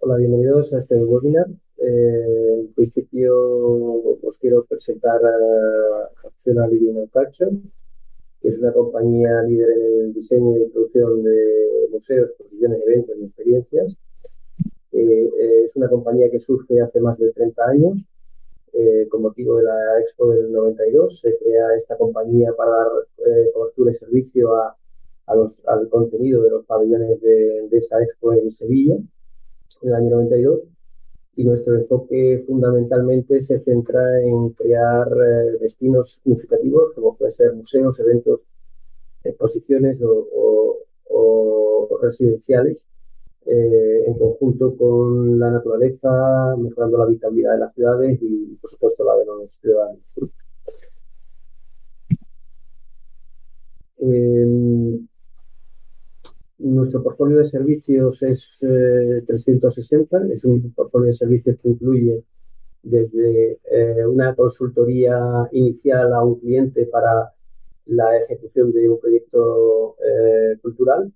Hola, bienvenidos a este webinar. En principio os quiero presentar a Acciona Living and Culture, que es una compañía líder en el diseño y producción de museos, exposiciones, eventos y experiencias. Es una compañía que surge hace más de 30 años con motivo de la Expo del 92. Se crea esta compañía para dar cobertura y servicio al contenido de los pabellones de esa Expo en Sevilla en el año 92, y nuestro enfoque fundamentalmente se centra en crear destinos significativos como pueden ser museos, eventos, exposiciones o residenciales, en conjunto con la naturaleza, mejorando la habitabilidad de las ciudades y, por supuesto, la de los ciudadanos. Eh, Nuestro portfolio de servicios es 360, es un portfolio de servicios que incluye desde una consultoría inicial a un cliente para la ejecución de un proyecto cultural,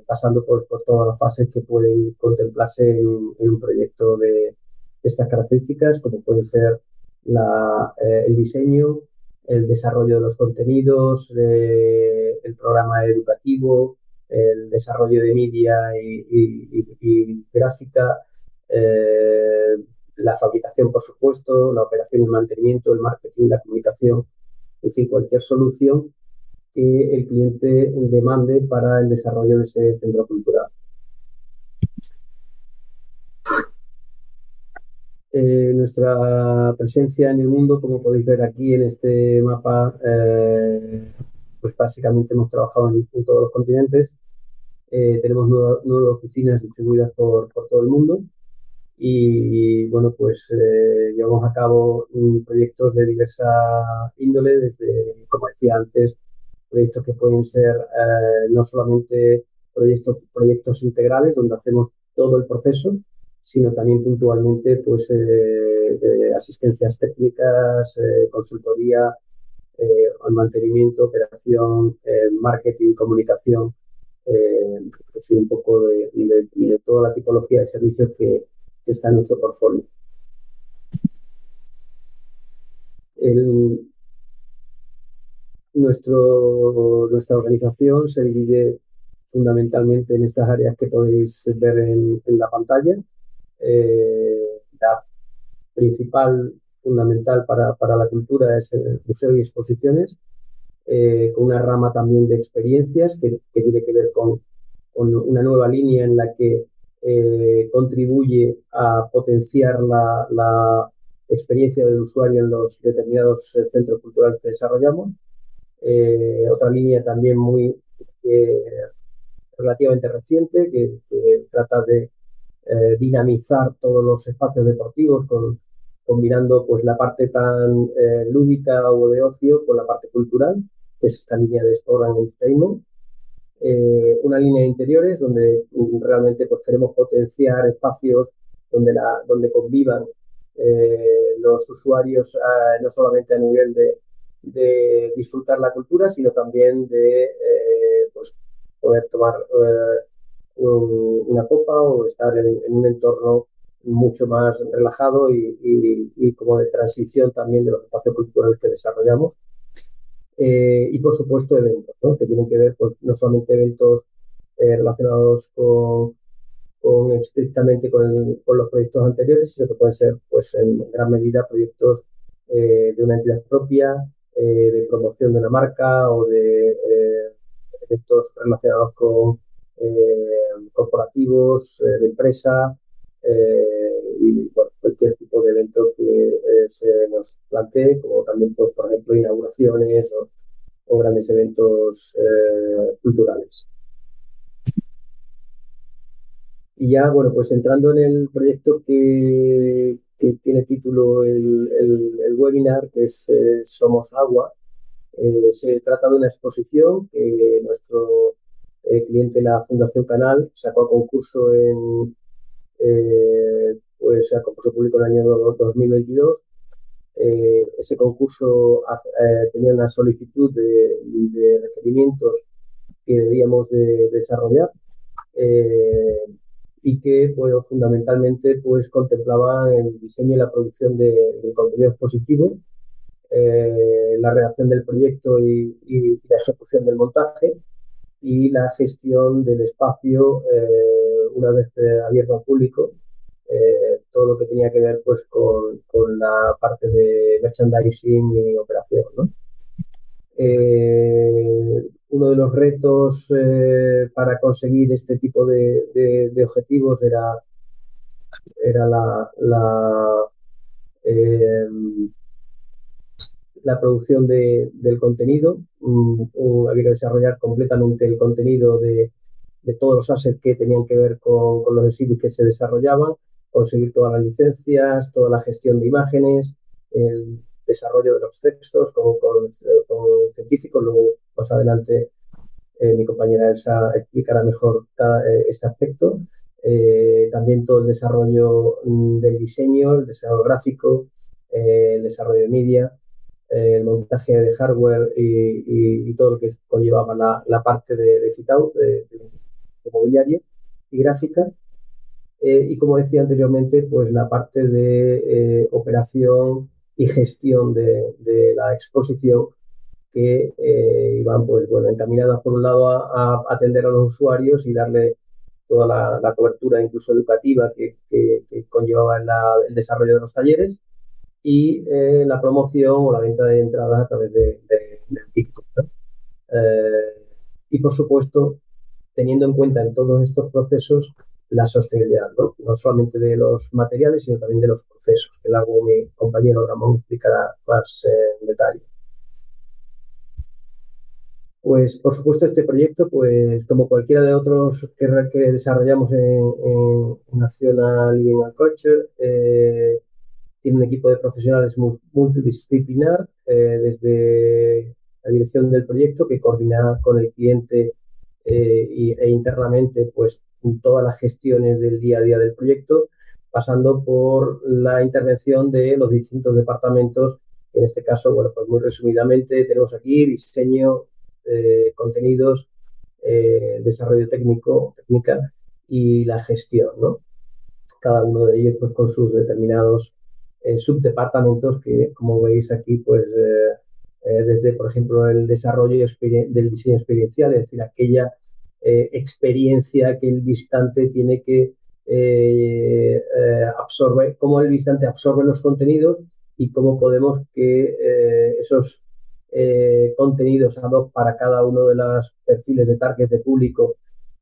pasando por todas las fases que pueden contemplarse en un proyecto de estas características, como pueden ser el diseño, el desarrollo de los contenidos, el programa educativo, el desarrollo de media y gráfica, eh, la fabricación, por supuesto, la operación y el mantenimiento, el marketing, la comunicación, en fin, cualquier solución que el cliente demande para el desarrollo de ese centro cultural. Nuestra presencia en el mundo, como podéis ver aquí en este mapa, pues básicamente hemos trabajado en todos los continentes. Tenemos nueve oficinas distribuidas por todo el mundo y bueno, pues llevamos a cabo proyectos de diversa índole, desde, como decía antes, proyectos que pueden ser no solamente proyectos integrales donde hacemos todo el proceso, sino también puntualmente pues asistencias técnicas, consultoría, mantenimiento, operación, marketing, comunicación, en fin, un poco de toda la tipología de servicios que está en nuestro portfolio. El, Nuestra organización se divide fundamentalmente en estas áreas que podéis ver en la pantalla. La principal, fundamental para la cultura es el museo y exposiciones, con una rama también de experiencias que tiene que ver con una nueva línea en la que contribuye a potenciar la experiencia del usuario en los determinados centros culturales que desarrollamos. Otra línea también muy eh, relativamente reciente que trata de dinamizar todos los espacios deportivos combinando pues la parte tan lúdica o de ocio con la parte cultural, que es esta línea de Sport and Entertainment. Una línea de interiores donde realmente pues queremos potenciar espacios donde convivan los usuarios, no solamente a nivel de disfrutar la cultura, sino también de pues poder tomar una copa o estar en un entorno mucho más relajado y como de transición también de los espacios culturales que desarrollamos. Y por supuesto eventos, ¿no? Que tienen que ver pues, no solamente eventos relacionados estrictamente con los proyectos anteriores, sino que pueden ser pues, en gran medida proyectos de una entidad propia, de promoción de una marca o de eventos relacionados con corporativos, de empresa, y bueno, cualquier tipo de evento que se nos plantee, como también, pues, por ejemplo, inauguraciones o grandes eventos culturales. Y ya, bueno, pues entrando en el proyecto que tiene título el webinar, que es Somos Agua. Se trata de una exposición que nuestro cliente, la Fundación Canal, sacó a concurso pues a concurso público en el año 2022. Ese concurso tenía una solicitud de requerimientos que debíamos de desarrollar, eh, y que, bueno, fundamentalmente pues contemplaban el diseño y la producción de contenido expositivo, la redacción del proyecto y la ejecución del montaje y la gestión del espacio una vez abierto al público, todo lo que tenía que ver pues con la parte de merchandising y operación, ¿no? Uno de los retos para conseguir este tipo de objetivos era eh, la producción del contenido. Había que desarrollar completamente el contenido de todos los assets que tenían que ver con los exhibits que se desarrollaban, conseguir todas las licencias, toda la gestión de imágenes, el desarrollo de los textos con científicos. Luego, más adelante, mi compañera Elsa explicará mejor este aspecto. También todo el desarrollo del diseño, el desarrollo gráfico, el desarrollo de media, el montaje de hardware y todo lo que conllevaba la parte de fit-out, de mobiliario y gráfica. Y como decía anteriormente, pues la parte de operación y gestión de la exposición que iban pues bueno encaminadas por un lado a atender a los usuarios y darle toda la cobertura incluso educativa que conllevaba el desarrollo de los talleres y la promoción o la venta de entradas a través del TikTok, ¿no? Y por supuesto, teniendo en cuenta en todos estos procesos la sostenibilidad, ¿no? No solamente de los materiales, sino también de los procesos, que luego mi compañero Ramón explicará más en detalle. Pues, por supuesto, este proyecto, pues como cualquiera de otros que desarrollamos en National Living and Culture, tiene un equipo de profesionales multidisciplinar, desde la dirección del proyecto, que coordina con el cliente e internamente pues todas las gestiones del día a día del proyecto, pasando por la intervención de los distintos departamentos. En este caso, bueno, pues muy resumidamente tenemos aquí diseño, contenidos, desarrollo técnica y la gestión, ¿no? Cada uno de ellos pues con sus determinados subdepartamentos que, como veis aquí, pues desde, por ejemplo, el desarrollo del diseño experiencial, es decir, aquella experiencia que el visitante tiene que absorber, cómo el visitante absorbe los contenidos y cómo podemos que esos contenidos ad hoc para cada uno de los perfiles de target de público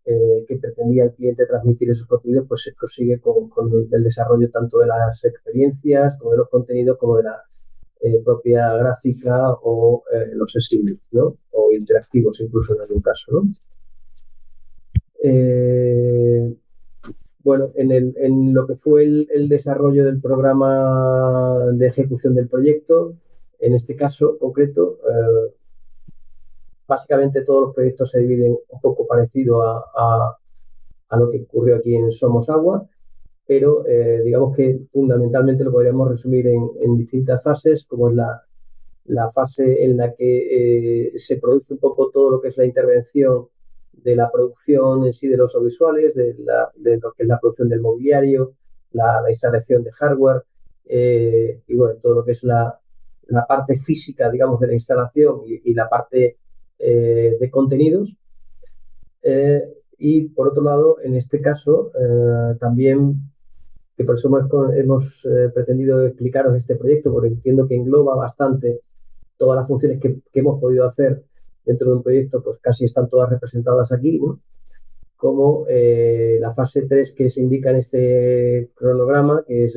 que pretendía el cliente transmitir esos contenidos, pues se consigue con el desarrollo tanto de las experiencias como de los contenidos, como de la propia gráfica o los exhibits, ¿no? O interactivos incluso en algún caso, ¿no? Bueno, en lo que fue el desarrollo del programa de ejecución del proyecto, en este caso concreto, básicamente todos los proyectos se dividen un poco parecido a lo que ocurrió aquí en Somos Agua, pero digamos que fundamentalmente lo podríamos resumir en distintas fases, como es la fase en la que se produce un poco todo lo que es la intervención de la producción en sí de los audiovisuales, de lo que es la producción del mobiliario, la instalación de hardware, y bueno, todo lo que es la parte física, digamos, de la instalación y la parte de contenidos. Y por otro lado, en este caso, también, que por eso hemos pretendido explicaros este proyecto, porque entiendo que engloba bastante todas las funciones que hemos podido hacer dentro de un proyecto, pues casi están todas representadas aquí, ¿no? Como la fase 3 que se indica en este cronograma, que es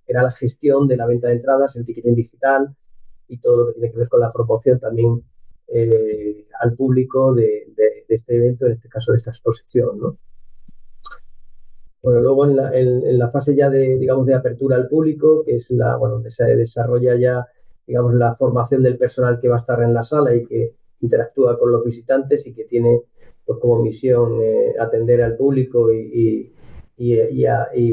era la gestión de la venta de entradas, el ticketing digital y todo lo que tiene que ver con la promoción también al público de este evento, en este caso de esta exposición, ¿no? Bueno, luego en la fase ya de, digamos, de apertura al público, que es donde se desarrolla ya, digamos, la formación del personal que va a estar en la sala y que interactúa con los visitantes y que tiene pues como misión atender al público y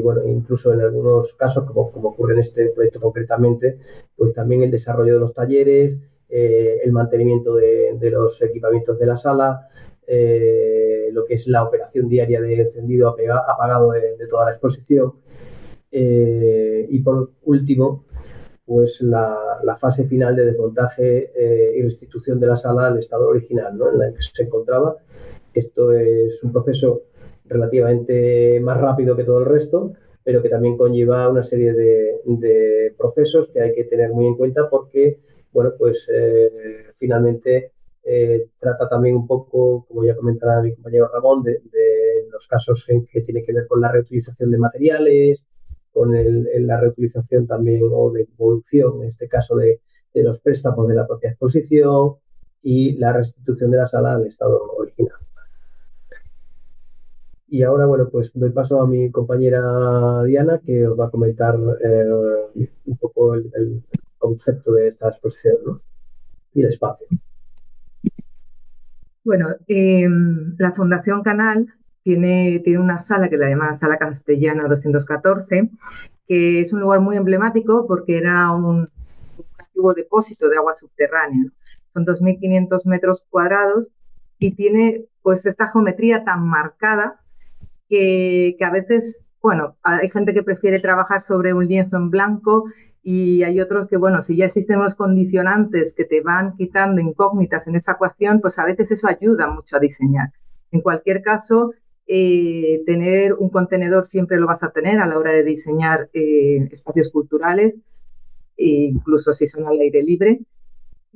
bueno, incluso en algunos casos, como ocurre en este proyecto concretamente, pues también el desarrollo de los talleres, el mantenimiento de los equipamientos de la sala, lo que es la operación diaria de encendido apagado de toda la exposición. Y por último, pues la fase final de desmontaje y restitución de la sala al estado original, ¿no?, en la que se encontraba. Esto es un proceso relativamente más rápido que todo el resto, pero que también conlleva una serie de procesos que hay que tener muy en cuenta porque, bueno, pues finalmente trata también un poco, como ya comentaba mi compañero Ramón, de los casos en que tiene que ver con la reutilización de materiales, con la reutilización también o de evolución, en este caso de los préstamos de la propia exposición y la restitución de la sala al estado original. Y ahora, bueno, pues doy paso a mi compañera Diana, que os va a comentar un poco el concepto de esta exposición, ¿no?, y el espacio. Bueno, la Fundación Canal tiene una sala que la llaman Sala Castellana 214, que es un lugar muy emblemático porque era un antiguo depósito de agua subterránea. Son 2.500 metros cuadrados y tiene pues esta geometría tan marcada que a veces, bueno, hay gente que prefiere trabajar sobre un lienzo en blanco y hay otros que, bueno, si ya existen unos condicionantes que te van quitando incógnitas en esa ecuación, pues a veces eso ayuda mucho a diseñar. En cualquier caso, tener un contenedor siempre lo vas a tener a la hora de diseñar espacios culturales, incluso si son al aire libre.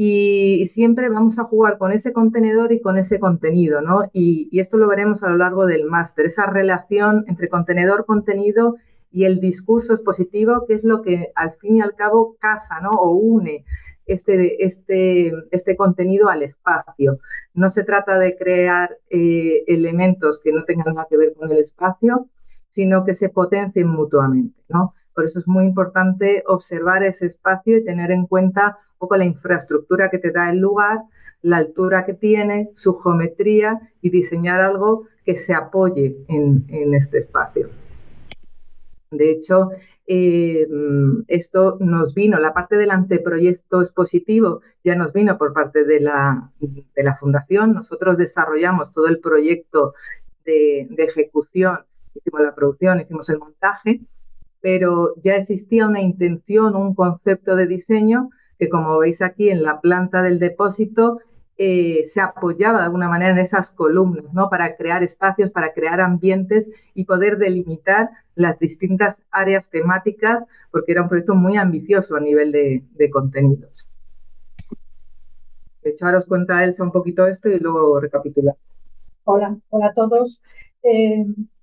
Y siempre vamos a jugar con ese contenedor y con ese contenido, ¿no? Y esto lo veremos a lo largo del máster, esa relación entre contenedor, contenido y el discurso expositivo, que es lo que al fin y al cabo casa, ¿no?, o une este contenido al espacio. No se trata de crear elementos que no tengan nada que ver con el espacio, sino que se potencien mutuamente, ¿no? Por eso es muy importante observar ese espacio y tener en cuenta un poco la infraestructura que te da el lugar, la altura que tiene, su geometría y diseñar algo que se apoye en este espacio. De hecho, esto nos vino, la parte del anteproyecto expositivo ya nos vino por parte de la Fundación. Nosotros desarrollamos todo el proyecto de ejecución, hicimos la producción, hicimos el montaje, pero ya existía una intención, un concepto de diseño que, como veis aquí en la planta del depósito, se apoyaba de alguna manera en esas columnas, ¿no?, para crear espacios, para crear ambientes y poder delimitar las distintas áreas temáticas, porque era un proyecto muy ambicioso a nivel de contenidos. De hecho, ahora os cuenta Elsa un poquito esto y luego recapitular. Hola a todos.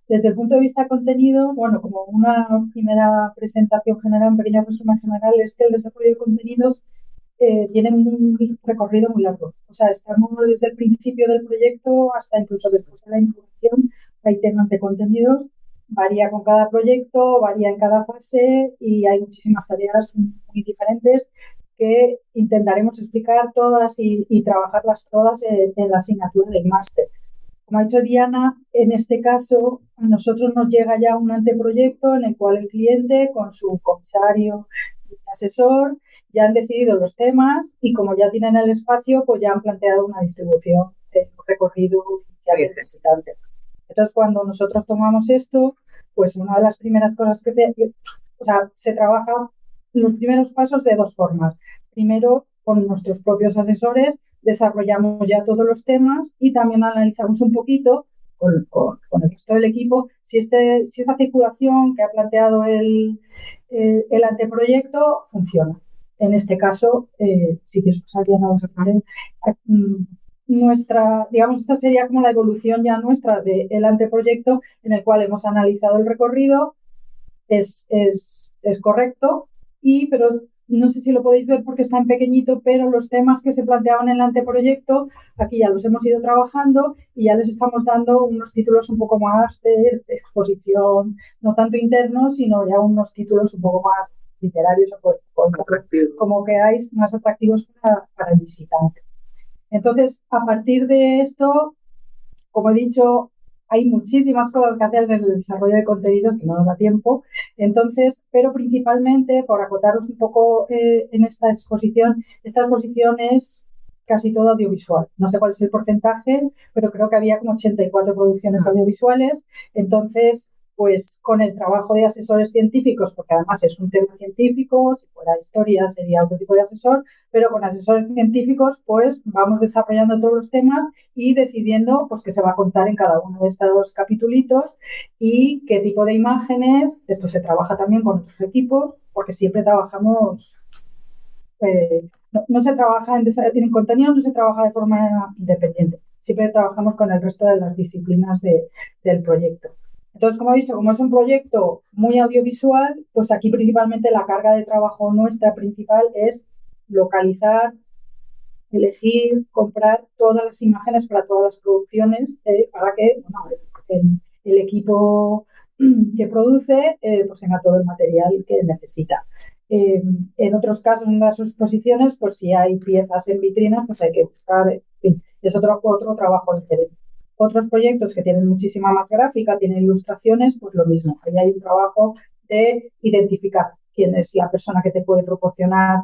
Desde el punto de vista de contenidos, bueno, como una primera presentación general, un pequeño resumen general, es que el desarrollo de contenidos tiene un recorrido muy largo. O sea, estamos desde el principio del proyecto hasta incluso después de la inauguración. Hay temas de contenidos, varía con cada proyecto, varía en cada fase y hay muchísimas tareas muy diferentes que intentaremos explicar todas y trabajarlas todas en la asignatura del máster. Como ha dicho Diana, en este caso a nosotros nos llega ya un anteproyecto en el cual el cliente con su comisario y asesor ya han decidido los temas y como ya tienen el espacio, pues ya han planteado una distribución de recorrido inicial del visitante. Entonces, cuando nosotros tomamos esto, pues una de las primeras cosas se trabaja los primeros pasos de dos formas. Primero, con nuestros propios asesores, desarrollamos ya todos los temas y también analizamos un poquito con el resto del equipo si esta circulación que ha planteado el anteproyecto funciona. En este caso, si quieres pasar ya esta sería como la evolución ya nuestra del anteproyecto en el cual hemos analizado el recorrido, es correcto, pero no sé si lo podéis ver porque está en pequeñito, pero los temas que se planteaban en el anteproyecto, aquí ya los hemos ido trabajando y ya les estamos dando unos títulos un poco más de exposición, no tanto internos, sino ya unos títulos un poco más literarios o como queráis, más atractivos para el visitante. Entonces, a partir de esto, como he dicho, hay muchísimas cosas que hacer en el desarrollo de contenidos que no nos da tiempo. Entonces, pero principalmente, por acotaros un poco en esta exposición es casi todo audiovisual. No sé cuál es el porcentaje, pero creo que había como 84 producciones audiovisuales. Entonces, pues con el trabajo de asesores científicos, porque además es un tema científico, si fuera historia sería otro tipo de asesor, pero con asesores científicos pues vamos desarrollando todos los temas y decidiendo pues qué se va a contar en cada uno de estos capitulitos y qué tipo de imágenes. Esto se trabaja también con otros equipos, porque siempre trabajamos, no se trabaja en contenido, no se trabaja de forma independiente, siempre trabajamos con el resto de las disciplinas del proyecto. Entonces, como he dicho, como es un proyecto muy audiovisual, pues aquí principalmente la carga de trabajo nuestra principal es localizar, elegir, comprar todas las imágenes para todas las producciones para que el equipo que produce pues tenga todo el material que necesita. En otros casos, en las exposiciones, pues si hay piezas en vitrinas, pues hay que buscar, en fin, es otro trabajo diferente. Otros proyectos que tienen muchísima más gráfica, tienen ilustraciones, pues lo mismo. Ahí hay un trabajo de identificar quién es la persona que te puede proporcionar,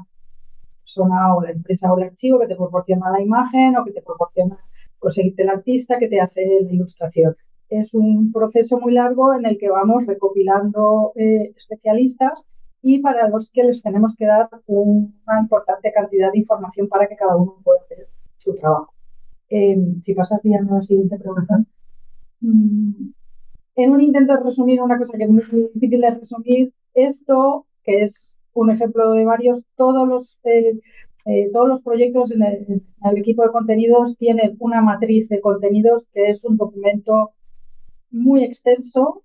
persona o la empresa o el archivo que te proporciona la imagen o que te proporciona conseguirte el artista que te hace la ilustración. Es un proceso muy largo en el que vamos recopilando especialistas y para los que les tenemos que dar una importante cantidad de información para que cada uno pueda hacer su trabajo. Si pasas bien a la siguiente pregunta. En un intento de resumir una cosa que es muy difícil de resumir, esto, que es un ejemplo de varios, todos los proyectos en el equipo de contenidos tienen una matriz de contenidos que es un documento muy extenso,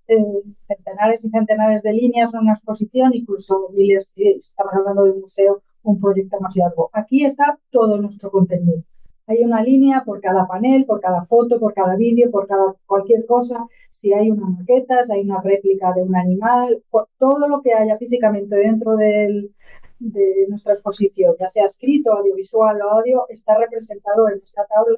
centenares y centenares de líneas, una exposición, incluso miles, si estamos hablando de un museo, un proyecto más largo. Aquí está todo nuestro contenido. Hay una línea por cada panel, por cada foto, por cada vídeo, por cada cualquier cosa. Si hay una maqueta, si hay una réplica de un animal, por todo lo que haya físicamente dentro de nuestra exposición, ya sea escrito, audiovisual o audio, está representado en esta tabla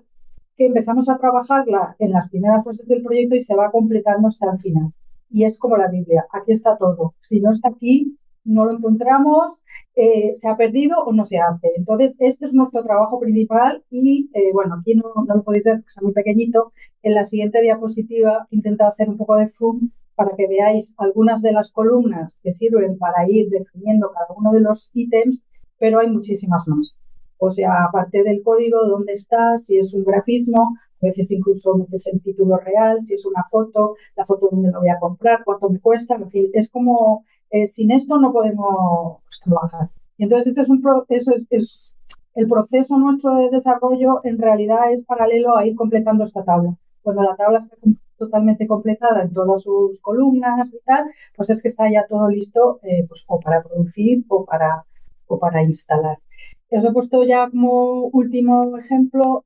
que empezamos a trabajarla en las primeras fases del proyecto y se va completando hasta el final. Y es como la Biblia, aquí está todo. Si no está aquí, no lo encontramos, se ha perdido o no se hace. Entonces, este es nuestro trabajo principal y, bueno, aquí no lo podéis ver porque está muy pequeñito. En la siguiente diapositiva he intentado hacer un poco de zoom para que veáis algunas de las columnas que sirven para ir definiendo cada uno de los ítems, pero hay muchísimas más. O sea, aparte del código, dónde está, si es un grafismo, a veces incluso metes el título real, si es una foto, la foto dónde la voy a comprar, cuánto me cuesta, en fin, es como, sin esto no podemos trabajar. Y entonces es el proceso nuestro de desarrollo en realidad es paralelo a ir completando esta tabla. Cuando la tabla está totalmente completada en todas sus columnas y tal, pues es que está ya todo listo pues, o para producir o para instalar. Os he puesto ya como último ejemplo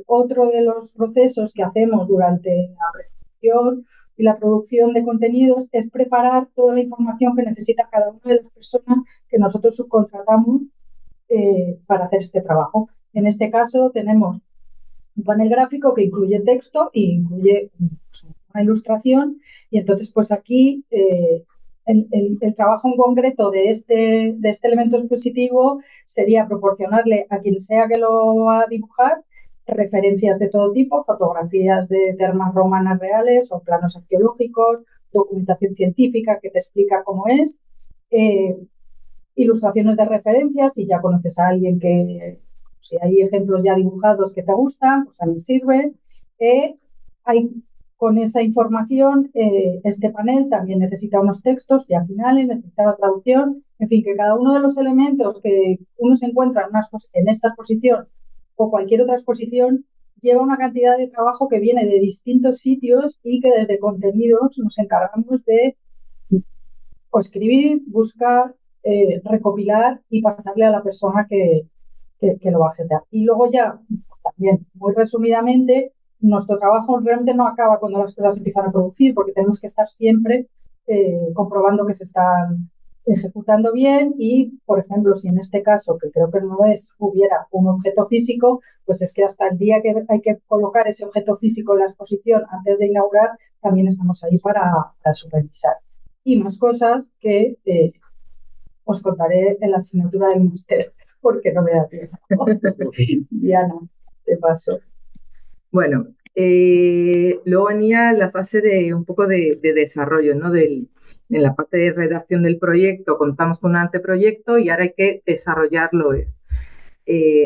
otro de los procesos que hacemos durante la preparación y la producción de contenidos es preparar toda la información que necesita cada una de las personas que nosotros subcontratamos para hacer este trabajo. En este caso tenemos un panel gráfico que incluye texto e incluye una ilustración y entonces pues aquí el trabajo en concreto de este elemento expositivo sería proporcionarle a quien sea que lo va a dibujar referencias de todo tipo, fotografías de termas romanas reales o planos arqueológicos, documentación científica que te explica cómo es, ilustraciones de referencias, si ya conoces a alguien que, si hay ejemplos ya dibujados que te gustan, pues también sirve. Con esa información, este panel también necesita unos textos ya finales, necesita la traducción, en fin, que cada uno de los elementos que uno se encuentra en esta exposición o cualquier otra exposición lleva una cantidad de trabajo que viene de distintos sitios y que desde contenidos nos encargamos de escribir, buscar, recopilar y pasarle a la persona que lo va a generar. Y luego ya, también muy resumidamente, nuestro trabajo realmente no acaba cuando las cosas empiezan a producir, porque tenemos que estar siempre comprobando que se están ejecutando bien y, por ejemplo, si en este caso, que creo que no hubiera un objeto físico, pues es que hasta el día que hay que colocar ese objeto físico en la exposición antes de inaugurar, también estamos ahí para supervisar. Y más cosas que os contaré en la asignatura del máster porque no me da tiempo. Diana, te paso. Bueno, luego venía la fase de un poco de desarrollo, ¿no? En la parte de redacción del proyecto contamos con un anteproyecto y ahora hay que desarrollarlo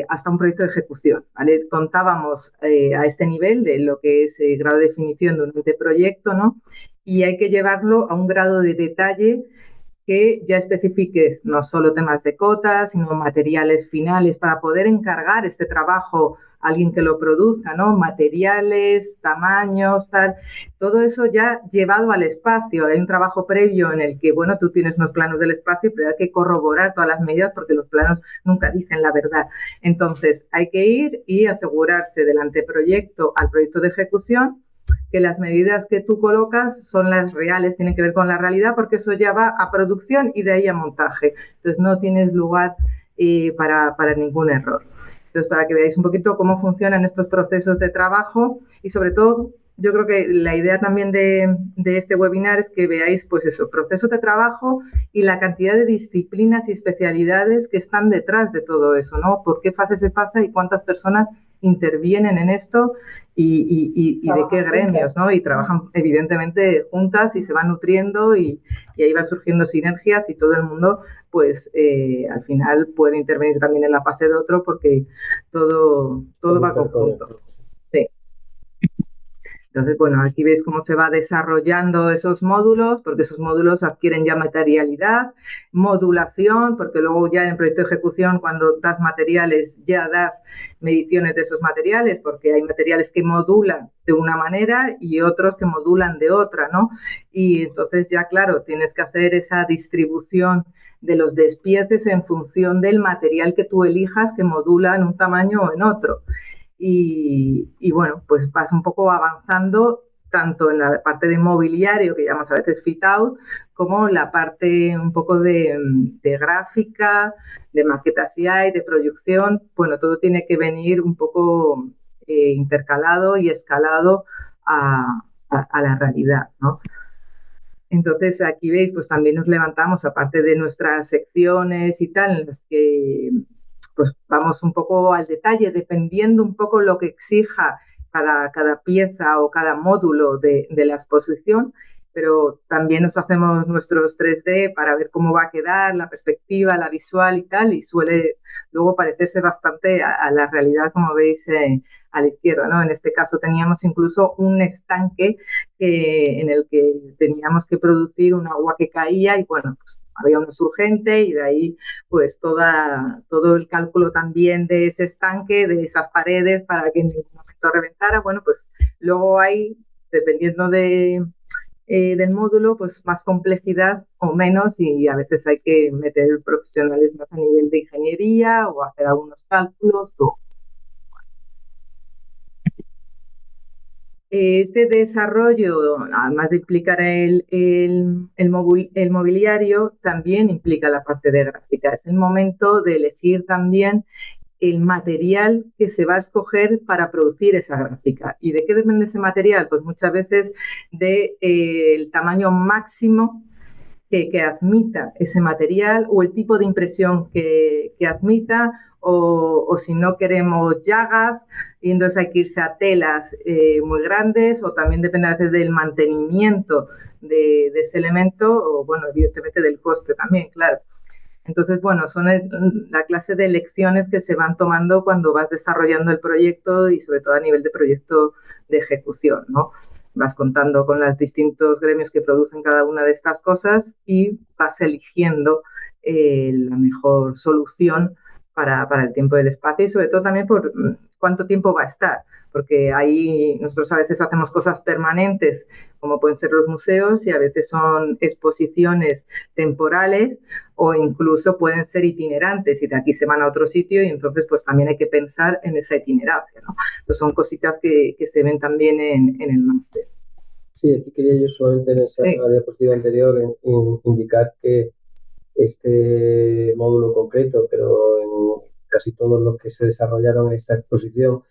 hasta un proyecto de ejecución, ¿vale? Contábamos a este nivel de lo que es grado de definición de un anteproyecto, ¿no? Y hay que llevarlo a un grado de detalle que ya especifiques no solo temas de cotas, sino materiales finales para poder encargar este trabajo a alguien que lo produzca, ¿no? Materiales, tamaños, tal. Todo eso ya llevado al espacio. Hay un trabajo previo en el que, bueno, tú tienes unos planos del espacio, pero hay que corroborar todas las medidas porque los planos nunca dicen la verdad. Entonces, hay que ir y asegurarse del anteproyecto al proyecto de ejecución que las medidas que tú colocas son las reales, tienen que ver con la realidad, porque eso ya va a producción y de ahí a montaje. Entonces no tienes lugar para ningún error. Entonces, para que veáis un poquito cómo funcionan estos procesos de trabajo y sobre todo, yo creo que la idea también de este webinar es que veáis, pues eso, procesos de trabajo y la cantidad de disciplinas y especialidades que están detrás de todo eso, ¿no? ¿Por qué fase se pasa y cuántas personas intervienen en esto y de qué gremios, ¿no? Y trabajan evidentemente juntas y se van nutriendo y ahí van surgiendo sinergias y todo el mundo, pues al final puede intervenir también en la fase de otro porque todo va conjunto. Sí. Entonces, bueno, aquí veis cómo se va desarrollando esos módulos, porque esos módulos adquieren ya materialidad, modulación, porque luego ya en el proyecto de ejecución, cuando das materiales, ya das mediciones de esos materiales, porque hay materiales que modulan de una manera y otros que modulan de otra, ¿no? Y entonces ya, claro, tienes que hacer esa distribución de los despieces en función del material que tú elijas que modula en un tamaño o en otro. Y bueno, pues vas un poco avanzando tanto en la parte de mobiliario, que llamamos a veces fit out, como la parte un poco de gráfica, de maquetas CI, de proyección. Bueno, todo tiene que venir un poco intercalado y escalado a la realidad, ¿no? Entonces, aquí veis, pues también nos levantamos, aparte de nuestras secciones y tal, en las que pues vamos un poco al detalle, dependiendo un poco lo que exija cada pieza o cada módulo de la exposición, pero también nos hacemos nuestros 3D para ver cómo va a quedar, la perspectiva, la visual y tal, y suele luego parecerse bastante a la realidad, como veis a la izquierda, ¿no? En este caso teníamos incluso un estanque en el que teníamos que producir un agua que caía y, bueno, pues había uno urgente y de ahí pues todo el cálculo también de ese estanque, de esas paredes para que en ningún momento reventara. Bueno, pues luego hay, dependiendo del módulo, pues más complejidad o menos y a veces hay que meter profesionales más a nivel de ingeniería o hacer algunos cálculos Este desarrollo, además de implicar el mobiliario, también implica la parte de gráfica. Es el momento de elegir también el material que se va a escoger para producir esa gráfica. ¿Y de qué depende ese material? Pues muchas veces del tamaño máximo que admita ese material o el tipo de impresión que admita o si no queremos llagas y entonces hay que irse a telas muy grandes o también depende a veces del mantenimiento de ese elemento o bueno, evidentemente del coste también, claro. Entonces, bueno, son la clase de lecciones que se van tomando cuando vas desarrollando el proyecto y sobre todo a nivel de proyecto de ejecución, ¿no? Vas contando con los distintos gremios que producen cada una de estas cosas y vas eligiendo la mejor solución para el tiempo del espacio y sobre todo también por cuánto tiempo va a estar, porque ahí nosotros a veces hacemos cosas permanentes, como pueden ser los museos, y a veces son exposiciones temporales o incluso pueden ser itinerantes y de aquí se van a otro sitio y entonces pues también hay que pensar en esa itinerancia, ¿no? Entonces son cositas que se ven también en el máster. Sí, aquí quería yo solamente en esa diapositiva anterior indicar que este módulo concreto, pero en casi todos los que se desarrollaron en esta exposición,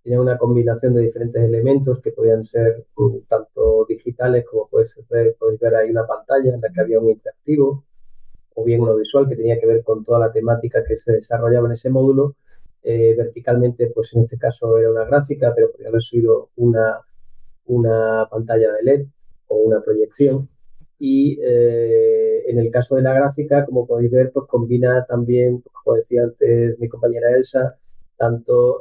tenía una combinación de diferentes elementos que podían ser tanto digitales como podéis ver ahí una pantalla en la que había un interactivo, o bien un audiovisual que tenía que ver con toda la temática que se desarrollaba en ese módulo. Verticalmente, pues en este caso era una gráfica, pero podría haber sido una pantalla de LED o una proyección. Y en el caso de la gráfica, como podéis ver, pues combina también, como decía antes mi compañera Elsa, tanto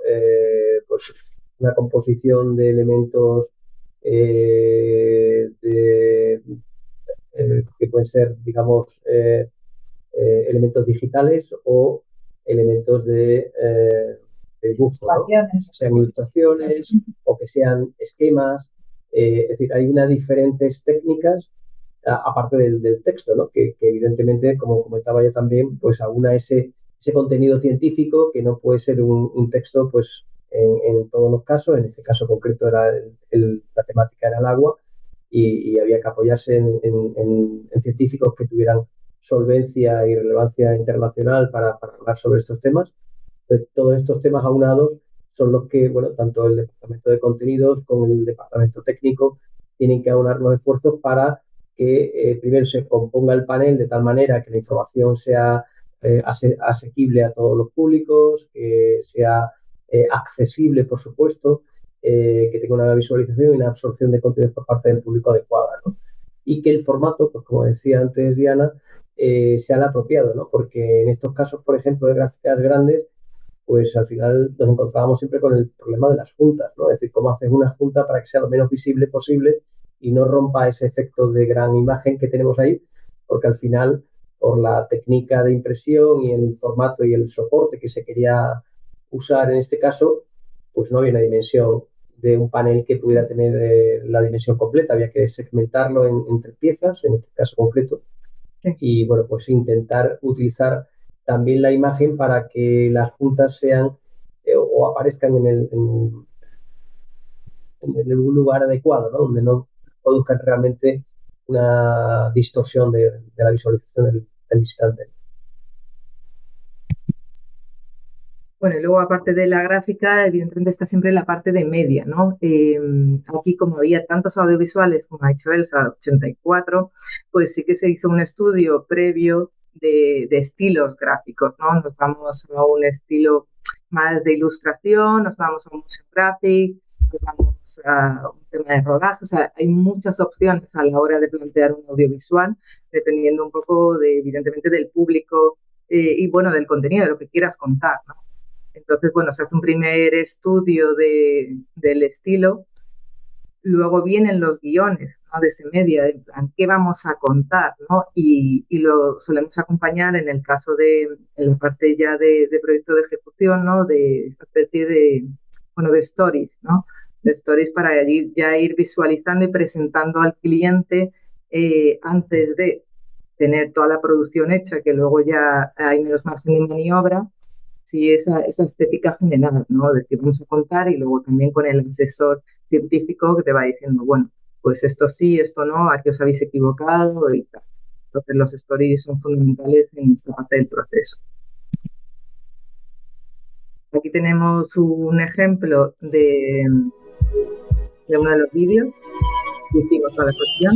pues una composición de elementos que pueden ser, digamos, elementos digitales o elementos de dibujo, ¿no? Sean ilustraciones o que sean esquemas. Es decir, hay unas diferentes técnicas aparte del texto, ¿no? Que evidentemente, como comentaba ya también, pues aúna ese contenido científico que no puede ser un texto pues en todos los casos. En este caso concreto era la temática era el agua y había que apoyarse en científicos que tuvieran solvencia y relevancia internacional para hablar sobre estos temas. Entonces, todos estos temas aunados son los que, bueno, tanto el departamento de contenidos como el departamento técnico tienen que aunar los esfuerzos para que primero se componga el panel de tal manera que la información sea asequible a todos los públicos, que sea accesible, por supuesto, que tenga una visualización y una absorción de contenidos por parte del público adecuada, ¿no? Y que el formato, pues como decía antes Diana, sea el apropiado, ¿no? Porque en estos casos, por ejemplo, de gráficas grandes, pues al final nos encontrábamos siempre con el problema de las juntas, ¿no? Es decir, cómo haces una junta para que sea lo menos visible posible y no rompa ese efecto de gran imagen que tenemos ahí, porque al final, por la técnica de impresión y el formato y el soporte que se quería usar en este caso, pues no había una dimensión de un panel que pudiera tener la dimensión completa, había que segmentarlo en 3 piezas, en este caso concreto, y bueno, pues intentar utilizar también la imagen para que las juntas sean o aparezcan en un lugar adecuado, ¿no? Donde no produzcan realmente una distorsión de la visualización del visitante. Bueno, y luego aparte de la gráfica, evidentemente está siempre la parte de media, ¿no? Aquí, como había tantos audiovisuales, como ha dicho Elsa, 84, pues sí que se hizo un estudio previo de estilos gráficos, ¿no? Nos vamos a un estilo más de ilustración, nos vamos a un motion graphic, nos vamos a un tema de rodaje, o sea, hay muchas opciones a la hora de plantear un audiovisual, dependiendo un poco, evidentemente, del público y, bueno, del contenido, de lo que quieras contar, ¿no? Entonces, bueno, se hace un primer estudio del estilo, luego vienen los guiones, ¿no? De ese media, en plan, ¿qué vamos a contar? ¿No? Y lo solemos acompañar en el caso en la parte ya de proyecto de ejecución, ¿no? De esta especie de stories, ¿no? De stories para ya ir visualizando y presentando al cliente antes de tener toda la producción hecha, que luego ya hay menos margen de maniobra. Sí, esa estética general, ¿no? De que vamos a contar, y luego también con el asesor científico que te va diciendo, bueno, pues esto sí, esto no, aquí os habéis equivocado y tal. Entonces los stories son fundamentales en esta parte del proceso. Aquí tenemos un ejemplo de uno de los vídeos que hicimos para la cuestión.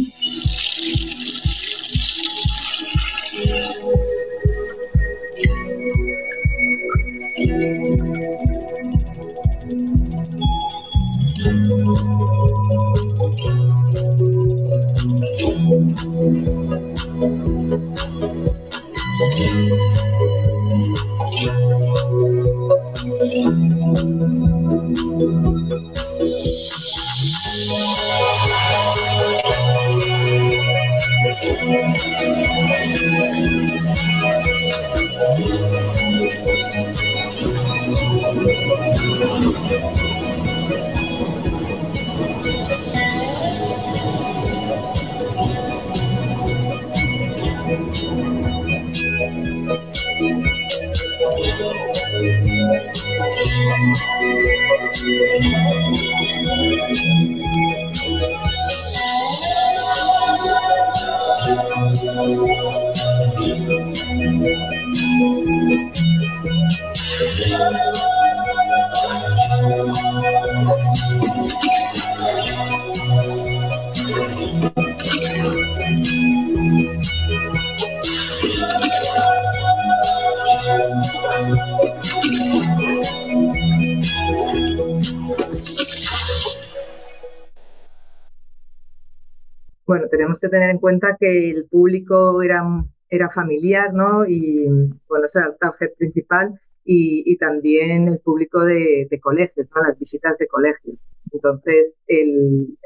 Bueno, tenemos que tener en cuenta que el público era familiar, ¿no? Y bueno, ese era el target principal y también el público de colegios, ¿no? Las visitas de colegios. Entonces, el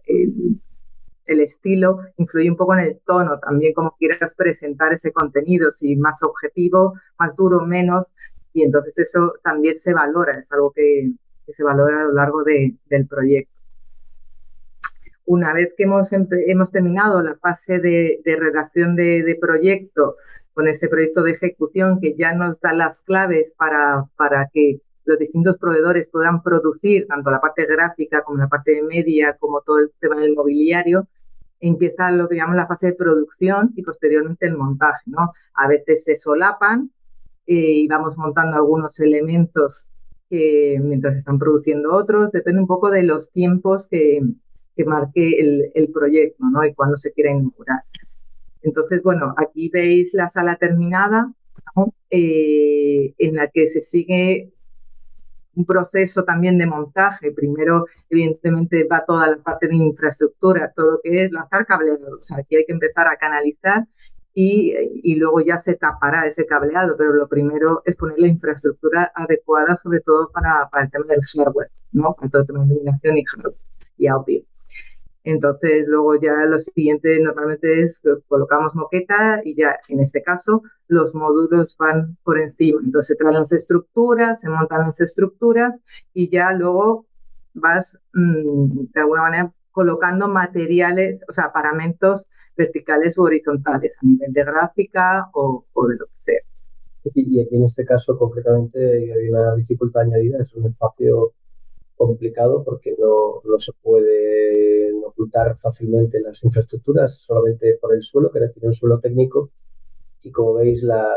estilo influye un poco en el tono, también como quieras presentar ese contenido, si más objetivo, más duro, menos, y entonces eso también se valora, es algo que se valora a lo largo del proyecto. Una vez que hemos terminado la fase de redacción de proyecto, con ese proyecto de ejecución que ya nos da las claves para que los distintos proveedores puedan producir tanto la parte gráfica como la parte de media, como todo el tema del mobiliario, empieza lo que llamamos la fase de producción y posteriormente el montaje, ¿no? A veces se solapan y vamos montando algunos elementos mientras están produciendo otros, depende un poco de los tiempos que marque el proyecto, ¿no? Y cuándo se quiera inaugurar. Entonces, bueno, aquí veis la sala terminada, ¿no? En la que se sigue un proceso también de montaje. Primero, evidentemente, va toda la parte de infraestructura, todo lo que es lanzar cableado. O sea, aquí hay que empezar a canalizar y luego ya se tapará ese cableado, pero lo primero es poner la infraestructura adecuada, sobre todo para el tema del hardware, ¿no? Para todo el tema de iluminación y hardware y audio. Entonces, luego ya lo siguiente normalmente es que colocamos moqueta y ya en este caso los módulos van por encima. Entonces se traen las estructuras, se montan las estructuras y ya luego vas de alguna manera colocando materiales, o sea, paramentos verticales u horizontales a nivel de gráfica o de lo que sea. Y aquí en este caso concretamente hay una dificultad añadida, es un espacio complicado porque no se pueden ocultar fácilmente las infraestructuras solamente por el suelo, que tiene un suelo técnico, y como veis la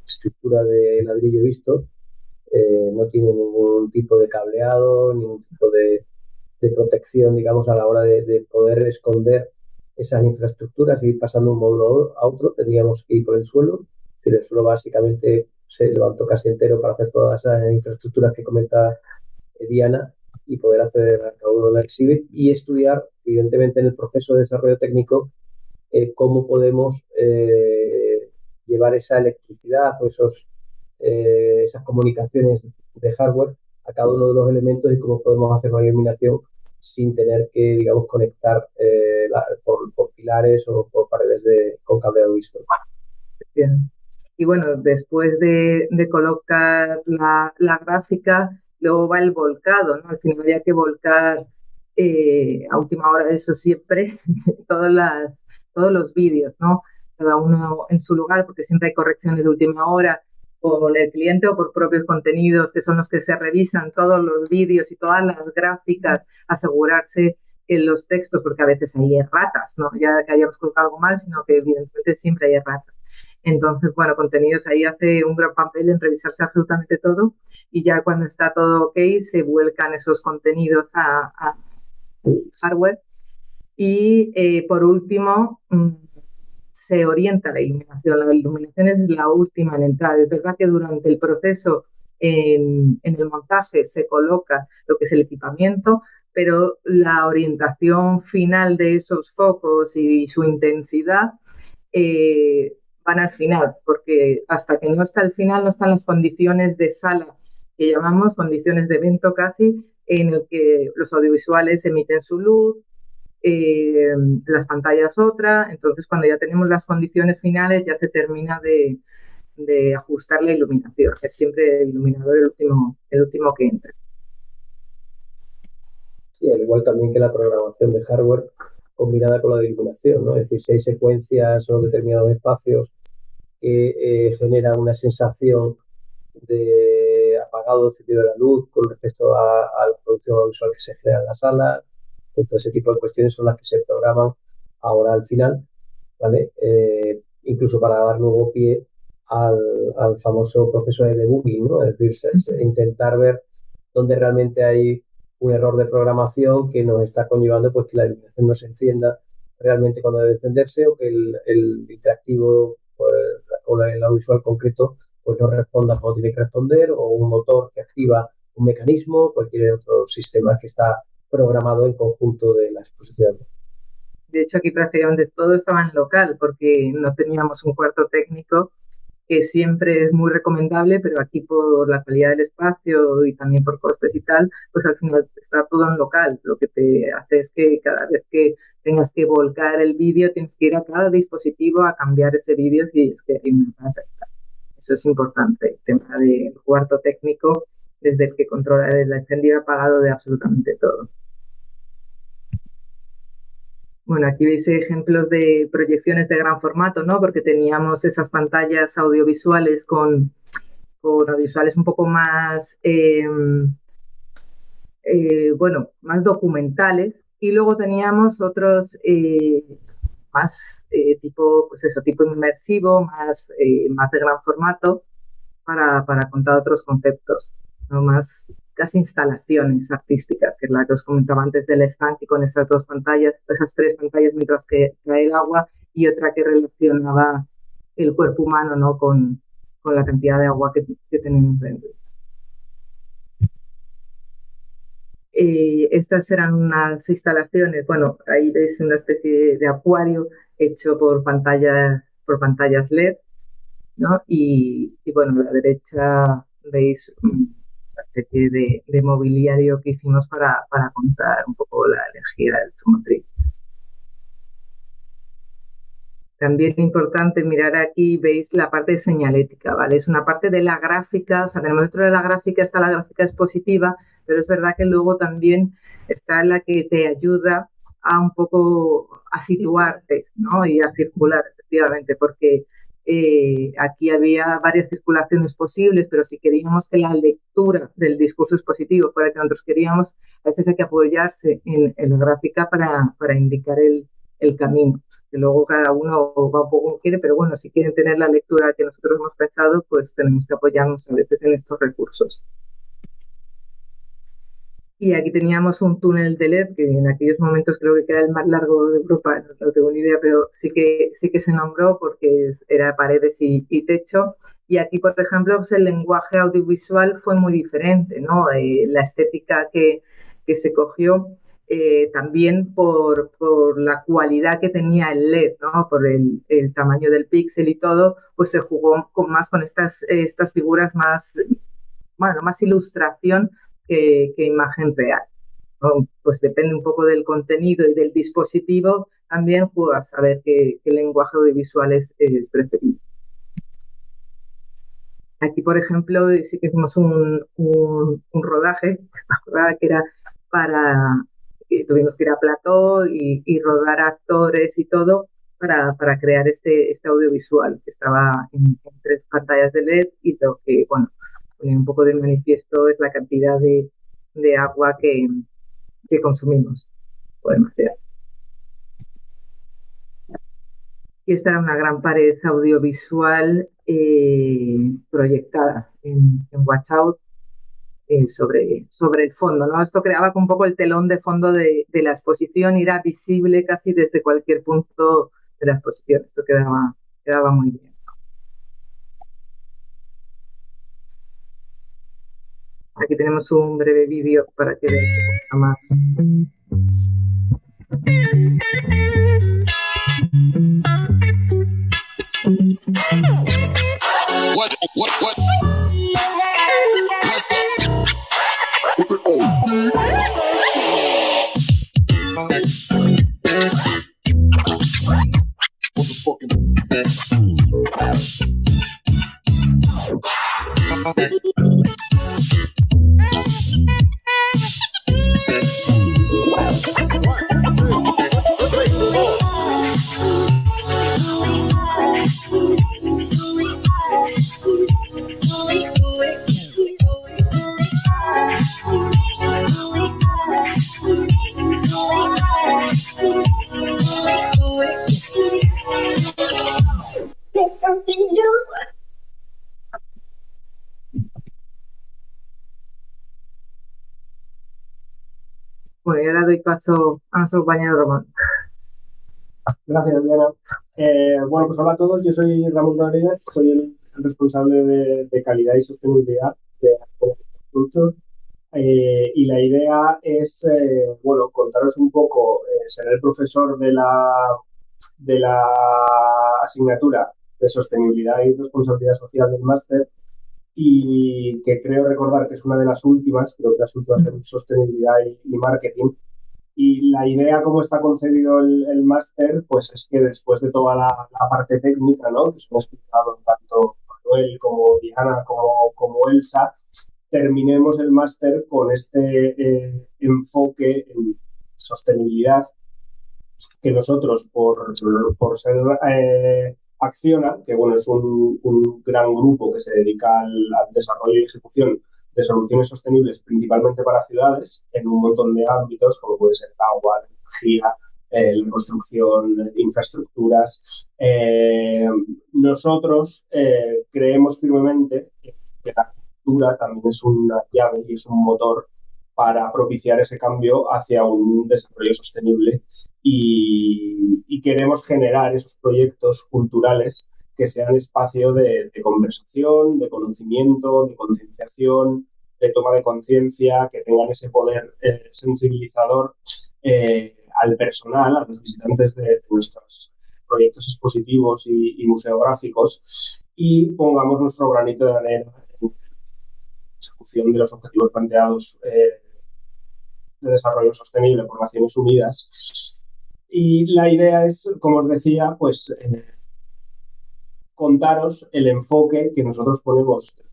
estructura de ladrillo visto no tiene ningún tipo de cableado, ningún tipo de protección, digamos, a la hora de poder esconder esas infraestructuras y ir pasando de un módulo a otro. Tendríamos que ir por el suelo, es decir, el suelo básicamente se levantó casi entero para hacer todas esas infraestructuras que comenta Diana y poder acceder a cada uno de las exhibit y estudiar, evidentemente, en el proceso de desarrollo técnico cómo podemos llevar esa electricidad o esas comunicaciones de hardware a cada uno de los elementos y cómo podemos hacer una iluminación sin tener que, digamos, conectar por pilares o por paredes con cableado visto. Bien. Y bueno, después de colocar la gráfica, luego va el volcado, ¿no? Al final había que volcar a última hora, eso siempre, todos los vídeos, ¿no? Cada uno en su lugar, porque siempre hay correcciones de última hora por el cliente o por propios contenidos, que son los que se revisan todos los vídeos y todas las gráficas, asegurarse que los textos, porque a veces hay erratas, ¿no? Ya que hayamos colocado algo mal, sino que evidentemente siempre hay erratas. Entonces, bueno, contenidos ahí hace un gran papel en revisarse absolutamente todo y ya cuando está todo ok se vuelcan esos contenidos al hardware y por último se orienta la iluminación. La iluminación es la última en entrar. Es verdad que durante el proceso en el montaje se coloca lo que es el equipamiento, pero la orientación final de esos focos y su intensidad van al final, porque hasta que no está al final no están las condiciones de sala, que llamamos condiciones de evento casi, en el que los audiovisuales emiten su luz, las pantallas otra, entonces cuando ya tenemos las condiciones finales ya se termina de ajustar la iluminación, es siempre el iluminador el último que entra. Y al igual también que la programación de hardware combinada con la de iluminación, ¿no? Es decir, si hay secuencias o determinados espacios que generan una sensación de apagado del sentido de la luz con respecto a la producción audiovisual que se genera en la sala, entonces ese tipo de cuestiones son las que se programan ahora al final, ¿vale? Incluso para dar luego pie al famoso proceso de debugging, ¿no? Es decir, intentar ver dónde realmente hay un error de programación que nos está conllevando pues que la iluminación no se encienda realmente cuando debe encenderse o que el interactivo pues, o el audiovisual concreto pues no responda como tiene que responder o un motor que activa un mecanismo, cualquier otro sistema que está programado en conjunto de la exposición. De hecho, aquí prácticamente todo estaba en local porque no teníamos un cuarto técnico, que siempre es muy recomendable, pero aquí por la calidad del espacio y también por costes y tal, pues al final está todo en local. Lo que te hace es que cada vez que tengas que volcar el vídeo, tienes que ir a cada dispositivo a cambiar ese vídeo si es que hay una errata. Eso es importante, el tema del cuarto técnico, desde el que controla el encendido y apagado de absolutamente todo. Bueno, aquí veis ejemplos de proyecciones de gran formato, ¿no? Porque teníamos esas pantallas audiovisuales con audiovisuales un poco más, bueno, más documentales. Y luego teníamos otros más tipo, pues eso, tipo inmersivo, más de gran formato para contar otros conceptos, ¿no? Más casi instalaciones artísticas, que es la que os comentaba antes del estanque con esas dos pantallas, esas tres pantallas mientras que cae el agua y otra que relacionaba el cuerpo humano, ¿no? con la cantidad de agua que tenemos dentro. Estas eran unas instalaciones, bueno, ahí veis una especie de acuario hecho por pantallas LED, ¿no? Y bueno, a la derecha veis una especie de mobiliario que hicimos para contar un poco la energía automotriz. También es importante mirar aquí, veis la parte de señalética, ¿vale? Es una parte de la gráfica, o sea, tenemos dentro de la gráfica está la gráfica expositiva, pero es verdad que luego también está la que te ayuda a un poco a situarte, ¿no? Y a circular, efectivamente, porque aquí había varias circulaciones posibles, pero si queríamos que la lectura del discurso expositivo fuera que nosotros queríamos, a veces hay que apoyarse en la gráfica para indicar el camino. Que luego cada uno va un poco como quiere, pero bueno, si quieren tener la lectura que nosotros hemos pensado, pues tenemos que apoyarnos a veces en estos recursos. Y aquí teníamos un túnel de LED, que en aquellos momentos creo que era el más largo de Europa, no tengo ni idea, pero sí que se nombró porque era paredes y techo. Y aquí, por ejemplo, pues el lenguaje audiovisual fue muy diferente, ¿no? La estética que se cogió también por la cualidad que tenía el LED, ¿no? Por el tamaño del píxel y todo, pues se jugó más con estas figuras más, bueno, más ilustración que imagen real, ¿no? Pues depende un poco del contenido y del dispositivo, también juegas a ver qué lenguaje audiovisual es preferido. Aquí, por ejemplo, sí que hicimos un rodaje, que era tuvimos que ir a plató y rodar actores y todo para crear este audiovisual que estaba en 3 pantallas de LED y lo que, bueno, pone un poco de manifiesto es la cantidad de agua que consumimos, o demasiado. Y esta era una gran pared audiovisual proyectada en Watchout sobre el fondo, ¿no? Esto creaba un poco el telón de fondo de la exposición y era visible casi desde cualquier punto de la exposición. Esto quedaba muy bien. Aquí tenemos un breve vídeo para que vean un poco más. Bueno, y ahora doy paso a nuestro compañero Ramón. Gracias, Diana. Bueno, pues hola a todos. Yo soy Ramón Rodríguez, soy el responsable de calidad y sostenibilidad de productos. Y la idea es, contaros un poco, seré el profesor de la asignatura de Sostenibilidad y Responsabilidad Social del máster, y que creo recordar que es una de las últimas, creo que las últimas en Sostenibilidad y Marketing. Y la idea, como está concebido el máster, pues es que después de toda la parte técnica, ¿no?, que os han explicado tanto Manuel como Diana como Elsa, terminemos el máster con este enfoque en sostenibilidad que nosotros, por ser Acciona, que bueno, es un gran grupo que se dedica al desarrollo y ejecución de soluciones sostenibles principalmente para ciudades en un montón de ámbitos, como puede ser el agua, la energía, la construcción, infraestructuras. Nosotros creemos firmemente que la cultura también es una llave y es un motor para propiciar ese cambio hacia un desarrollo sostenible, y queremos generar esos proyectos culturales que sean espacio de conversación, de conocimiento, de concienciación, de toma de conciencia, que tengan ese poder sensibilizador al personal, a los visitantes de nuestros proyectos expositivos y museográficos, y pongamos nuestro granito de arena en la ejecución de los objetivos planteados de desarrollo sostenible por Naciones Unidas. Y la idea es, como os decía, pues contaros el enfoque que nosotros ponemos de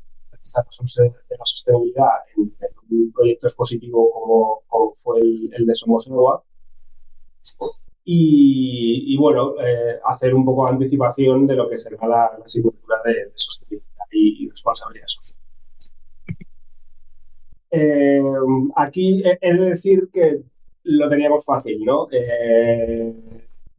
la sostenibilidad en un proyecto expositivo como fue el de Somos Agua. Y bueno, hacer un poco de anticipación de lo que será la asignatura de sostenibilidad y responsabilidad social. Aquí he de decir que lo teníamos fácil, ¿no?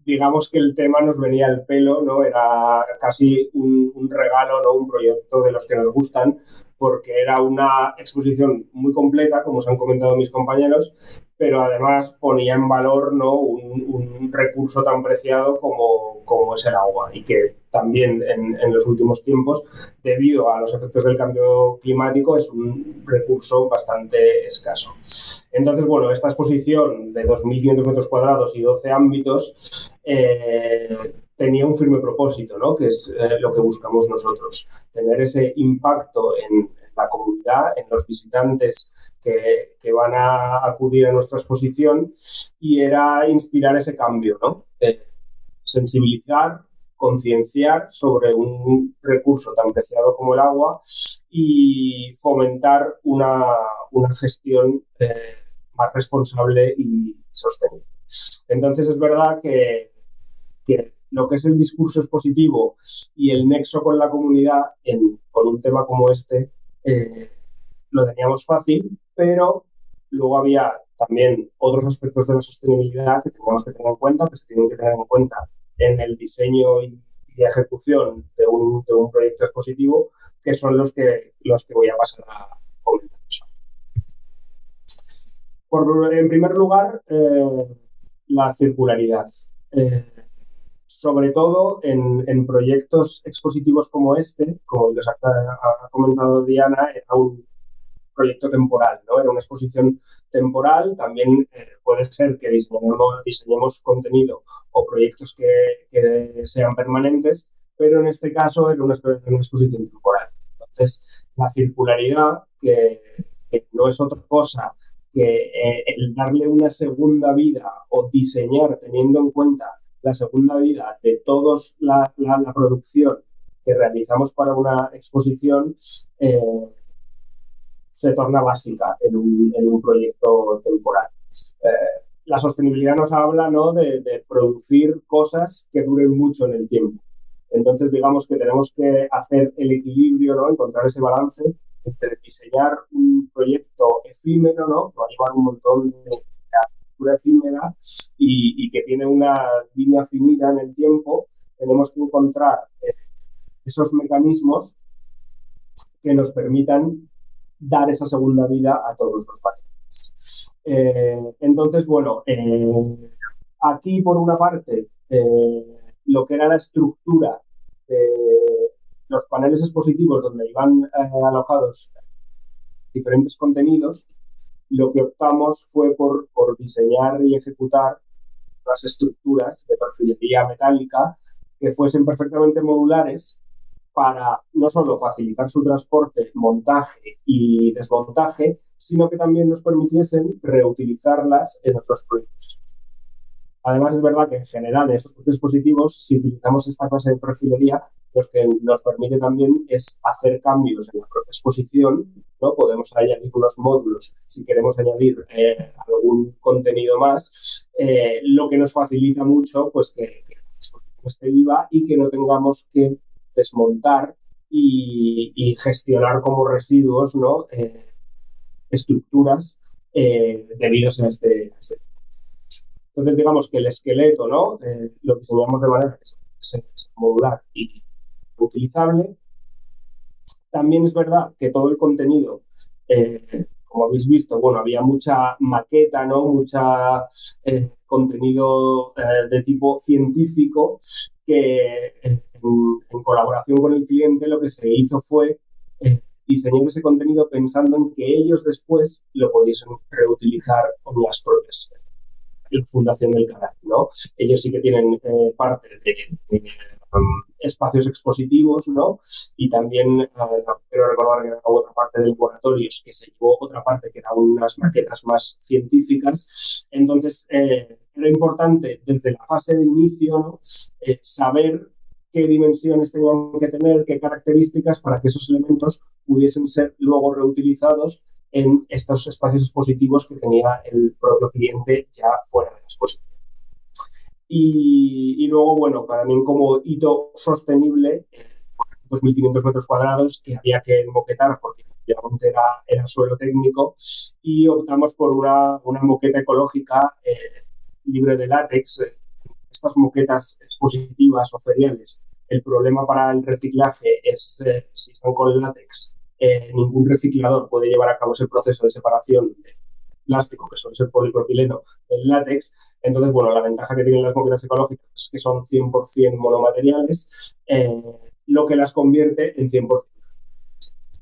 Digamos que el tema nos venía al pelo, ¿no? Era casi un regalo, ¿no?, un proyecto de los que nos gustan, porque era una exposición muy completa, como os han comentado mis compañeros, pero además ponía en valor, ¿no?, un recurso tan preciado como es el agua, y que también en los últimos tiempos, debido a los efectos del cambio climático, es un recurso bastante escaso. Entonces, bueno, esta exposición de 2.500 metros cuadrados y 12 ámbitos tenía un firme propósito, ¿no?, que es lo que buscamos nosotros, tener ese impacto en la comunidad, en los visitantes que van a acudir a nuestra exposición, y era inspirar ese cambio, ¿no?, sensibilizar, concienciar sobre un recurso tan preciado como el agua, y fomentar una gestión más responsable y sostenible. Entonces, es verdad que lo que es el discurso expositivo y el nexo con la comunidad con un tema como este lo teníamos fácil, pero luego había también otros aspectos de la sostenibilidad que teníamos que tener en cuenta, que se tienen que tener en cuenta en el diseño y ejecución de un proyecto expositivo, que son los que voy a pasar a comentar. En primer lugar, la circularidad. Sobre todo en proyectos expositivos como este, como les ha comentado Diana, era un proyecto temporal, ¿no? Era una exposición temporal. También puede ser que diseñemos contenido o proyectos que sean permanentes, pero en este caso era una exposición temporal. Entonces, la circularidad, que no es otra cosa que el darle una segunda vida o diseñar teniendo en cuenta la segunda vida de toda la producción que realizamos para una exposición, se torna básica en un proyecto temporal. La sostenibilidad nos habla, ¿no?, de producir cosas que duren mucho en el tiempo. Entonces, digamos que tenemos que hacer el equilibrio, ¿no?, encontrar ese balance entre diseñar un proyecto efímero, ¿no?, que va a llevar un montón de arquitectura efímera y que tiene una línea finita en el tiempo. Tenemos que encontrar esos mecanismos que nos permitan dar esa segunda vida a todos los paneles. Entonces, bueno, aquí por una parte, lo que era la estructura de los paneles expositivos donde iban alojados diferentes contenidos, lo que optamos fue por diseñar y ejecutar las estructuras de perfilería metálica que fuesen perfectamente modulares para no solo facilitar su transporte, montaje y desmontaje, sino que también nos permitiesen reutilizarlas en otros proyectos. Además, es verdad que en general en estos dispositivos, si utilizamos esta clase de perfilería, lo que nos permite también es hacer cambios en la propia exposición, ¿no? Podemos añadir unos módulos si queremos añadir algún contenido más, lo que nos facilita mucho pues que la exposición esté viva y que no tengamos que desmontar y gestionar como residuos, ¿no? Estructuras debidos a este. Entonces, digamos que el esqueleto, ¿no? Lo diseñamos de manera que sea modular y utilizable. También es verdad que todo el contenido, como habéis visto, bueno, había mucha maqueta, ¿no? Mucha contenido de tipo científico que en colaboración con el cliente lo que se hizo fue diseñar ese contenido pensando en que ellos después lo pudiesen reutilizar con las propias la fundación del canal, ¿no? Ellos sí que tienen parte de espacios expositivos, ¿no? Y también quiero recordar que era otra parte de laboratorios que se llevó otra parte que eran unas maquetas más científicas. Entonces, era importante desde la fase de inicio, ¿no? Saber qué dimensiones tenían que tener, qué características para que esos elementos pudiesen ser luego reutilizados en estos espacios expositivos que tenía el propio cliente ya fuera de la exposición. Y luego, bueno, también como hito sostenible, 2.500 metros cuadrados que había que moquetar porque efectivamente era suelo técnico y optamos por una moqueta ecológica libre de látex. Estas moquetas expositivas o feriales, el problema para el reciclaje es si están con látex, ningún reciclador puede llevar a cabo ese proceso de separación de plástico, que suele ser polipropileno, del látex. Entonces, bueno, la ventaja que tienen las moquetas ecológicas es que son 100% monomateriales, lo que las convierte en 100%.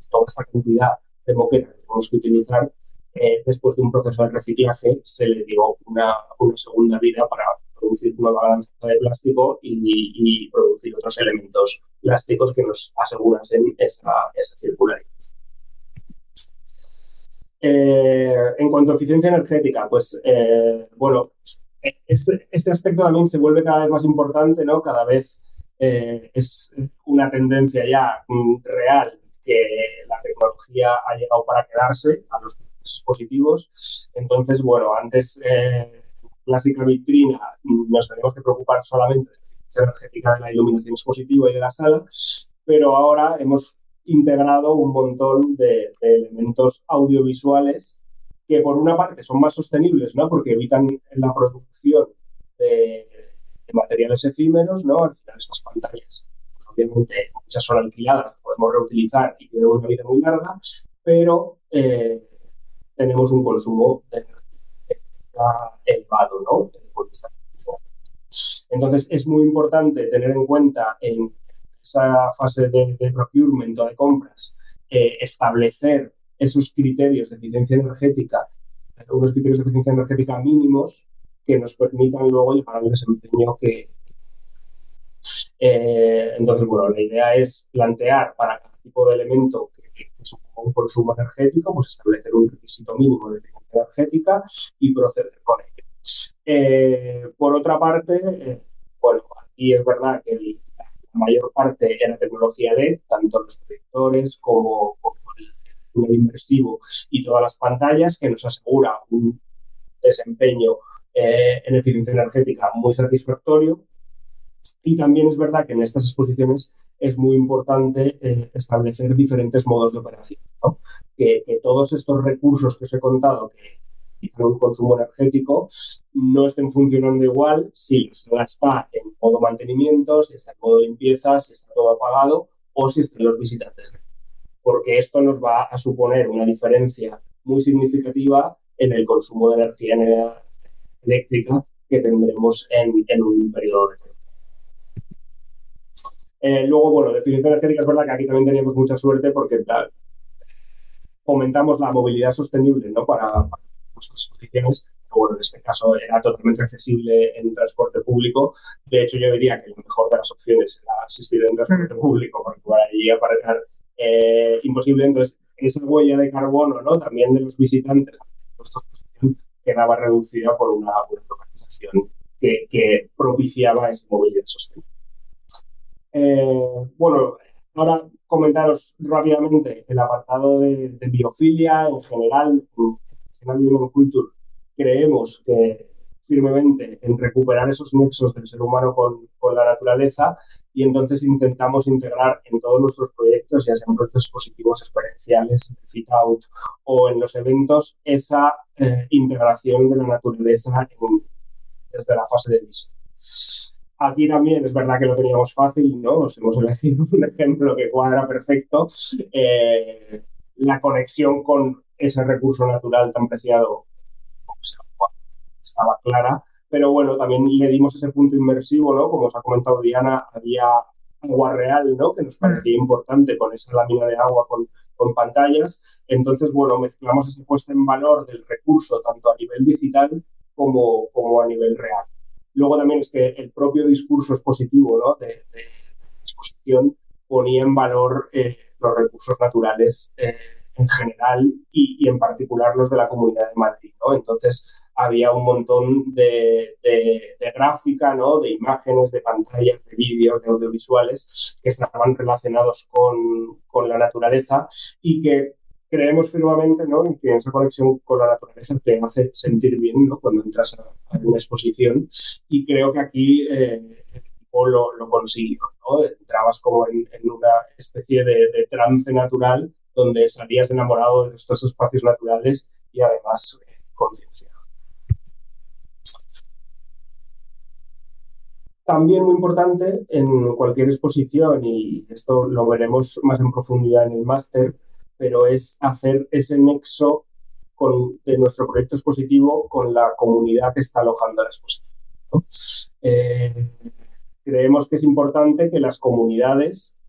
Toda esta cantidad de moqueta que tenemos que utilizar, después de un proceso de reciclaje, se le dio una segunda vida para producir nueva balanza de plástico y producir otros elementos plásticos que nos asegurasen esa circularidad. En cuanto a eficiencia energética, pues bueno, este aspecto también se vuelve cada vez más importante, ¿no? Cada vez es una tendencia ya real que la tecnología ha llegado para quedarse a los dispositivos. Entonces, bueno, antes clásica vitrina nos tenemos que preocupar solamente de la eficiencia energética de la iluminación expositiva y de la sala, pero ahora hemos integrado un montón de elementos audiovisuales que por una parte son más sostenibles, ¿no? Porque evitan la producción de materiales efímeros, ¿no? Al final estas pantallas, pues obviamente muchas son alquiladas, podemos reutilizar y tienen una vida muy larga, pero tenemos un consumo de energía elevado, ¿no? Entonces es muy importante tener en cuenta en esa fase de procurement o de compras, establecer esos criterios de eficiencia energética, unos criterios de eficiencia energética mínimos que nos permitan luego llegar al desempeño que... entonces, bueno, la idea es plantear para cada tipo de elemento que suponga un consumo energético, pues establecer un requisito mínimo de eficiencia energética y proceder con ello. Por otra parte, bueno, aquí es verdad que la mayor parte era tecnología LED, tanto los proyectores como el inmersivo y todas las pantallas, que nos asegura un desempeño en eficiencia energética muy satisfactorio. Y también es verdad que en estas exposiciones es muy importante establecer diferentes modos de operación, ¿no? Que todos estos recursos que os he contado que utilizan un consumo energético no estén funcionando igual si la está en modo mantenimiento, si está en modo limpieza, si está todo apagado o si están los visitantes. Porque esto nos va a suponer una diferencia muy significativa en el consumo de energía eléctrica que tendremos en un periodo de tiempo. Luego, bueno, de eficiencia energética es verdad que aquí también teníamos mucha suerte porque fomentamos la movilidad sostenible, ¿no? para nuestras exposiciones. Pero bueno, en este caso era totalmente accesible en transporte público. De hecho, yo diría que la mejor de las opciones era asistir en transporte público, porque para allí aparcar imposible. Entonces, esa huella de carbono, ¿no? También de los visitantes a nuestra exposición quedaba reducida por una localización que propiciaba esa movilidad sostenible. Bueno, ahora comentaros rápidamente el apartado de biofilia en general. En National Union Culture creemos que firmemente en recuperar esos nexos del ser humano con la naturaleza, y entonces intentamos integrar en todos nuestros proyectos, ya sean proyectos expositivos, experienciales, fit out o en los eventos, esa integración de la naturaleza desde la fase de diseño. Aquí también es verdad que lo teníamos fácil, ¿no? Os hemos elegido un ejemplo que cuadra perfecto. La conexión con ese recurso natural tan preciado estaba clara, pero bueno, también le dimos ese punto inmersivo, ¿no? Como os ha comentado Diana, había agua real, ¿no? Que nos parecía importante con esa lámina de agua con pantallas. Entonces, bueno, mezclamos ese puesto en valor del recurso tanto a nivel digital como a nivel real. Luego también es que el propio discurso expositivo, ¿no? de exposición ponía en valor los recursos naturales en general y en particular los de la Comunidad de Madrid, ¿no? Entonces había un montón de gráfica, ¿no? De imágenes, de pantallas, de vídeos, de audiovisuales que estaban relacionados con la naturaleza y que creemos firmemente, ¿no? Que esa conexión con la naturaleza te hace sentir bien, ¿no? Cuando entras a una exposición, y creo que aquí el equipo lo consiguió, ¿no? Entrabas como en una especie de trance natural donde salías enamorado de estos espacios naturales y además concienciado. También muy importante en cualquier exposición, y esto lo veremos más en profundidad en el máster, pero es hacer ese nexo de nuestro proyecto expositivo con la comunidad que está alojando la exposición, ¿no? Creemos que es importante que las comunidades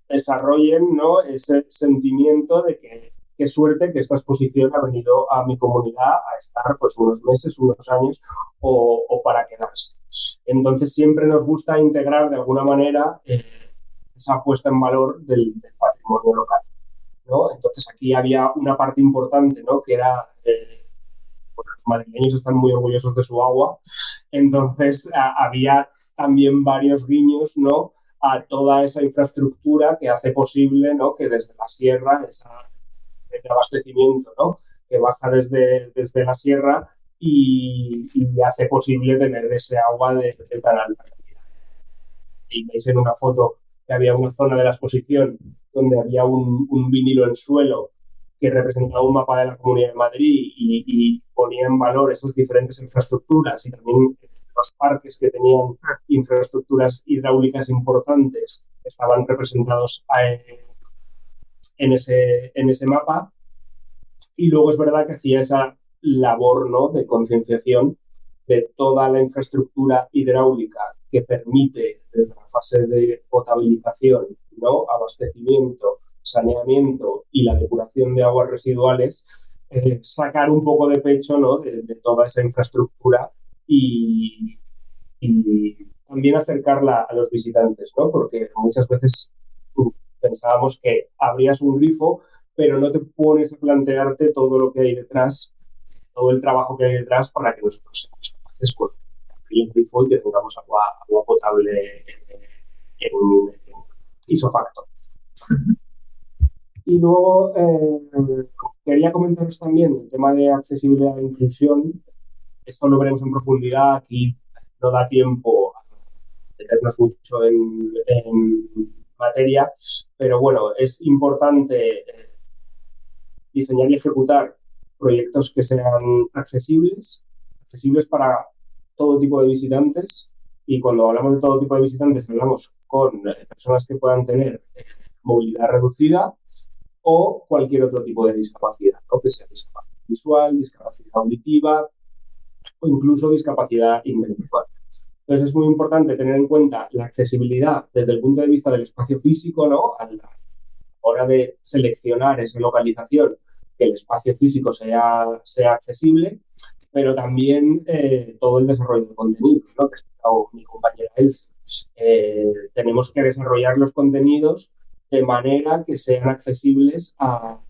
desarrollen, ¿no? Ese sentimiento de que qué suerte que esta exposición ha venido a mi comunidad a estar pues unos meses, unos años o para quedarse. Entonces siempre nos gusta integrar de alguna manera esa puesta en valor del patrimonio local, ¿no? Entonces aquí había una parte importante, ¿no? Que era, bueno, los madrileños están muy orgullosos de su agua, entonces había también varios guiños, ¿no? A toda esa infraestructura que hace posible, ¿no? Que desde la sierra, ese abastecimiento, ¿no? Que baja desde la sierra y hace posible tener ese agua de tan alta calidad. Y veis en una foto que había una zona de la exposición donde había un vinilo en suelo que representaba un mapa de la Comunidad de Madrid y ponía en valor esas diferentes infraestructuras y también los parques que tenían infraestructuras hidráulicas importantes estaban representados en ese mapa. Y luego es verdad que hacía esa labor, ¿no? De concienciación de toda la infraestructura hidráulica que permite desde la fase de potabilización, ¿no? Abastecimiento, saneamiento y la depuración de aguas residuales, sacar un poco de pecho, ¿no? de toda esa infraestructura y también acercarla a los visitantes, ¿no? Porque muchas veces pensábamos que abrías un grifo pero no te pones a plantearte todo lo que hay detrás, todo el trabajo que hay detrás para que nosotros seamos capaces de abrir el grifo y que tengamos agua potable en isofacto. Y luego quería comentaros también el tema de accesibilidad e inclusión. Esto lo veremos en profundidad, aquí no da tiempo a meternos mucho en materia, pero bueno, es importante diseñar y ejecutar proyectos que sean accesibles para todo tipo de visitantes, y cuando hablamos de todo tipo de visitantes hablamos con personas que puedan tener movilidad reducida o cualquier otro tipo de discapacidad, ¿no? Que sea discapacidad visual, discapacidad auditiva o incluso discapacidad intelectual. Entonces es muy importante tener en cuenta la accesibilidad desde el punto de vista del espacio físico, ¿no? hora de seleccionar esa localización, que el espacio físico sea accesible, pero también todo el desarrollo de contenidos, ¿no? Que ha explicado mi compañera Elsa. Tenemos que desarrollar los contenidos de manera que sean accesibles a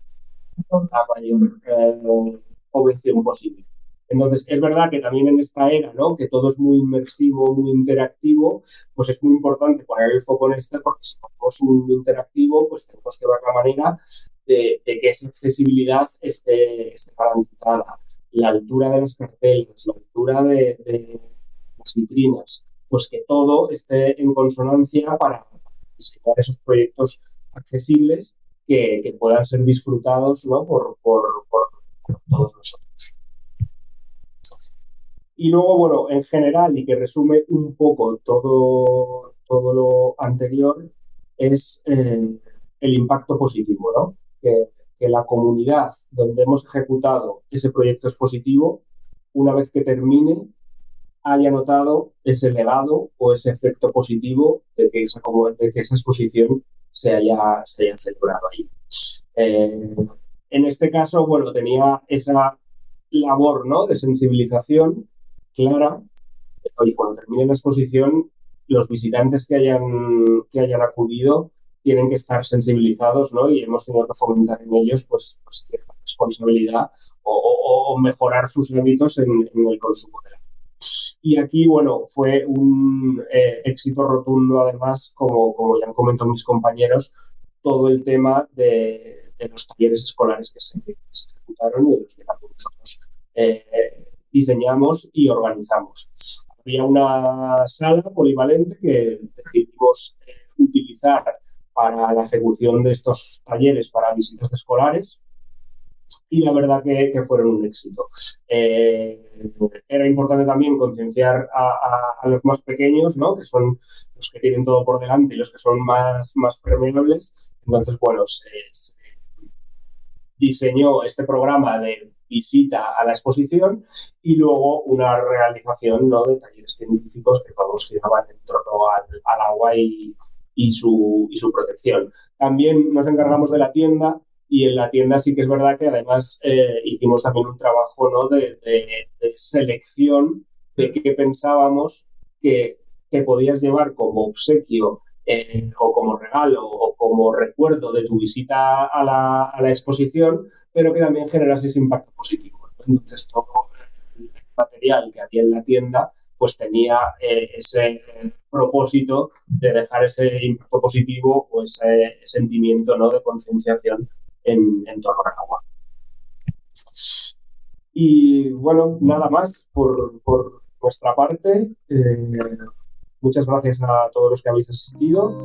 la mayor población posible. Entonces, es verdad que también en esta era, ¿no?, que todo es muy inmersivo, muy interactivo, pues es muy importante poner el foco en porque si ponemos un interactivo, pues tenemos que ver la manera de que esa accesibilidad esté garantizada. La altura de las carteles, la altura de las vitrinas, pues que todo esté en consonancia para diseñar esos proyectos accesibles que puedan ser disfrutados, ¿no?, por todos nosotros. Y luego, bueno, en general, y que resume un poco todo lo anterior, es el impacto positivo, ¿no? Que la comunidad donde hemos ejecutado ese proyecto expositivo, una vez que termine, haya notado ese legado o ese efecto positivo de que esa exposición se haya celebrado ahí. En este caso, bueno, tenía esa labor, ¿no?, de sensibilización clara. Oye, cuando termine la exposición, los visitantes que hayan acudido tienen que estar sensibilizados, ¿no? Y hemos tenido que fomentar en ellos pues cierta responsabilidad o mejorar sus hábitos en el consumo de la. Y aquí, bueno, fue un éxito rotundo, además, como ya han comentado mis compañeros, todo el tema de los talleres escolares que se ejecutaron y de los que también nosotros diseñamos y organizamos. Había una sala polivalente que decidimos utilizar para la ejecución de estos talleres para visitas escolares, y la verdad que fueron un éxito. Era importante también concienciar a los más pequeños, ¿no?, que son los que tienen todo por delante y los que son más permeables. Entonces, bueno, se diseñó este programa de visita a la exposición y luego una realización, ¿no?, de talleres científicos que todos giraban en torno al agua y su protección. También nos encargamos de la tienda, y en la tienda sí que es verdad que además hicimos también un trabajo, ¿no?, de selección de qué pensábamos que podías llevar como obsequio o como regalo o como recuerdo de tu visita a la exposición, pero que también generase ese impacto positivo, ¿no? Entonces todo el material que había en la tienda pues tenía ese propósito de dejar ese impacto positivo o ese sentimiento, ¿no?, de concienciación en torno al agua. Y bueno, nada más por nuestra parte. Muchas gracias a todos los que habéis asistido.